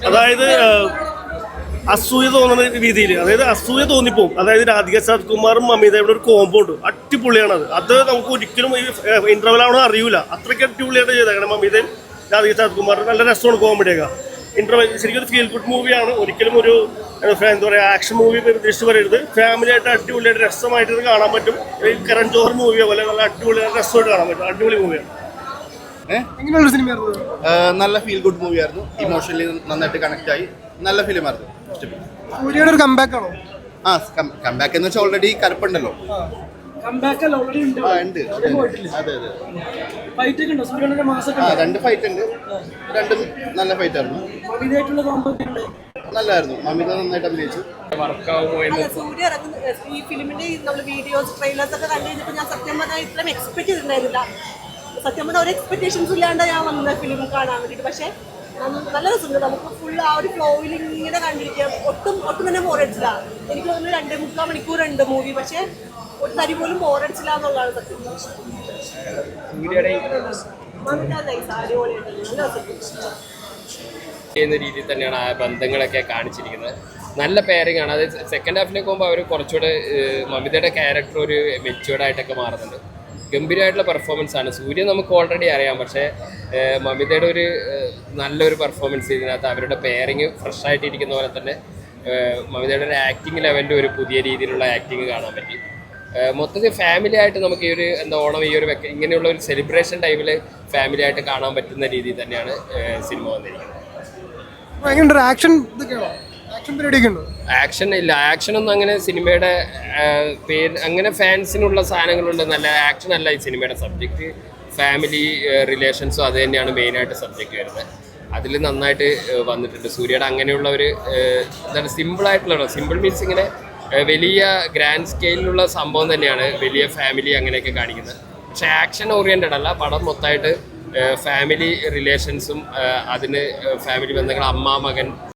അതായത് അസൂയ തോന്നുന്ന രീതിയിൽ, അതായത് അസൂയ തോന്നിപ്പോവും. അതായത് രാധിക സരത്കുമാറും മമിതയുടെ ഒരു കോമ്പോ ഉണ്ട്, അടിപൊളിയാണത്. അത് നമുക്ക് ഒരിക്കലും ഈ ഇന്റർവൽ ആവണോ അറിയൂല, അത്രയ്ക്ക് അടിപൊളിയായിട്ട് ചെയ്തേക്കണം. മമിതയും രാധിക സരത്കുമാറും നല്ല രസമാണ് കോമഡിയൊക്കെ. ഇന്റർവൽ ശരിക്കും ഒരു ഫീൽ ഗുഡ് മൂവിയാണ്. ഒരിക്കലും ഒരു എന്താ പറയുക ആക്ഷൻ മൂവി പ്രതീക്ഷിച്ച് പറയരുത്. ഫാമിലി ആയിട്ട് അടിപൊളിയായിട്ട് രസമായിട്ട് ഇത് കാണാൻ പറ്റും. ഈ കരൺ ജോഹർ മൂവിയോ പോലെ നല്ല അടിപൊളിയായിട്ട് രസമായിട്ട് കാണാൻ പറ്റും. അടിപൊളി മൂവിയാണ്. എങ്ങനെയുള്ള സിനിമയായിരുന്നു? നല്ല ഫീൽ ഗുഡ് മൂവിയായിരുന്നു. ഇമോഷണലി നന്നായിട്ട് കണക്ട് ആയി. നല്ല ഫിലിമായിരുന്നു. സൂര്യയുടെ ഒരു കംബാക്ക് ആണോ? കംബാക്ക് എന്ന് വെച്ചാൽ ഓൾറെഡി കറുപ്പുണ്ടല്ലോ. രണ്ട് ഫൈറ്റ് ഉണ്ട്. രണ്ടും നല്ല ഫൈറ്റ് ആയിരുന്നു. നല്ലായിരുന്നു. മമിത നന്നായിട്ട് അഭിനയിച്ചു. സൂര്യ ഈ ഫിലിമിന്റെ നമ്മൾ വീഡിയോസ് ട്രെയിലേഴ്സ് ഒക്കെ കണ്ടു കഴിഞ്ഞപ്പോൾ ഞാൻ സത്യം പറഞ്ഞാൽ ഇത്രയും എക്സ്പെക്ട് ചെയ്തിട്ടുണ്ടായിരുന്നില്ല. സത്യം പറഞ്ഞാൽ ഒരു എക്സ്പെക്ടേഷൻസ് ഇല്ലാണ്ട് ഞാൻ വന്നത് ഫിലിം കാണാൻ വേണ്ടിയിട്ട്. പക്ഷേ നല്ല രസമുണ്ട്. നമുക്ക് ഫുൾ ആ ഒരു ഫ്ലോയിൽ ഇങ്ങനെ കണ്ടിരിക്കാം. ഒട്ടും തന്നെ ബോറടിച്ചില്ല. എനിക്ക് തോന്നുന്നു 2.25 മണിക്കൂറുണ്ട് മൂവി, പക്ഷേ ഒരു തരി പോലും ബോറടിച്ചില്ല എന്നുള്ളതാണ് സത്യം. ചെയ്യുന്ന രീതിയിൽ തന്നെയാണ് ആ ബന്ധങ്ങളൊക്കെ കാണിച്ചിരിക്കുന്നത്. നല്ല പെയറിംഗ് ആണ്. അത് സെക്കൻഡ് ഹാഫിലേക്ക് പോകുമ്പോൾ അവർ കുറച്ചുകൂടെ മമിതയുടെ ക്യാരക്ടർ ഒരു മെച്യൂർഡായിട്ടൊക്കെ മാറുന്നുണ്ട്. ഗംഭീരമായിട്ടുള്ള പെർഫോമൻസ് ആണ്. സൂര്യ നമുക്ക് ഓൾറെഡി അറിയാം, പക്ഷേ മമിതയുടെ ഒരു നല്ലൊരു പെർഫോമൻസ് ഇതിനകത്ത്. അവരുടെ പെയറിങ് ഫ്രഷ് ആയിട്ടിരിക്കുന്ന പോലെ തന്നെ മമിതയുടെ ഒരു ആക്ടിങ് ലെവലിൽ ഒരു പുതിയ രീതിയിലുള്ള ആക്ടിങ് കാണാൻ പറ്റി. മൊത്തത്തിൽ ഫാമിലി ആയിട്ട് നമുക്ക് ഈ ഒരു ഓണം ഈ ഒരു ഇങ്ങനെയുള്ള ഒരു സെലിബ്രേഷൻ ടൈമിൽ ഫാമിലി ആയിട്ട് കാണാൻ പറ്റുന്ന രീതിയിൽ തന്നെയാണ് സിനിമ വന്നിരിക്കുന്നത്. ആക്ഷൻ ഇല്ല, ആക്ഷനൊന്നും അങ്ങനെ സിനിമയുടെ പേര് അങ്ങനെ ഫാൻസിനുള്ള സാധനങ്ങളുണ്ട്. നല്ല ആക്ഷൻ അല്ല ഈ സിനിമയുടെ സബ്ജക്റ്റ്. ഫാമിലി റിലേഷൻസും അത് തന്നെയാണ് മെയിനായിട്ട് സബ്ജക്റ്റ് വരുന്നത്. അതിൽ നന്നായിട്ട് വന്നിട്ടുണ്ട്. സൂര്യയുടെ അങ്ങനെയുള്ള ഒരു എന്താണ് സിമ്പിളായിട്ടുള്ള, സിമ്പിൾ മീൻസ് ഇങ്ങനെ വലിയ ഗ്രാൻഡ് സ്കെയിലുള്ള സംഭവം തന്നെയാണ് വലിയ ഫാമിലി അങ്ങനെയൊക്കെ കാണിക്കുന്നത്. പക്ഷേ ആക്ഷൻ ഓറിയൻറ്റഡ് അല്ല. പടം മൊത്തമായിട്ട് ഫാമിലി റിലേഷൻസും അതിന് ഫാമിലി ബന്ധങ്ങൾ, അമ്മ മകൻ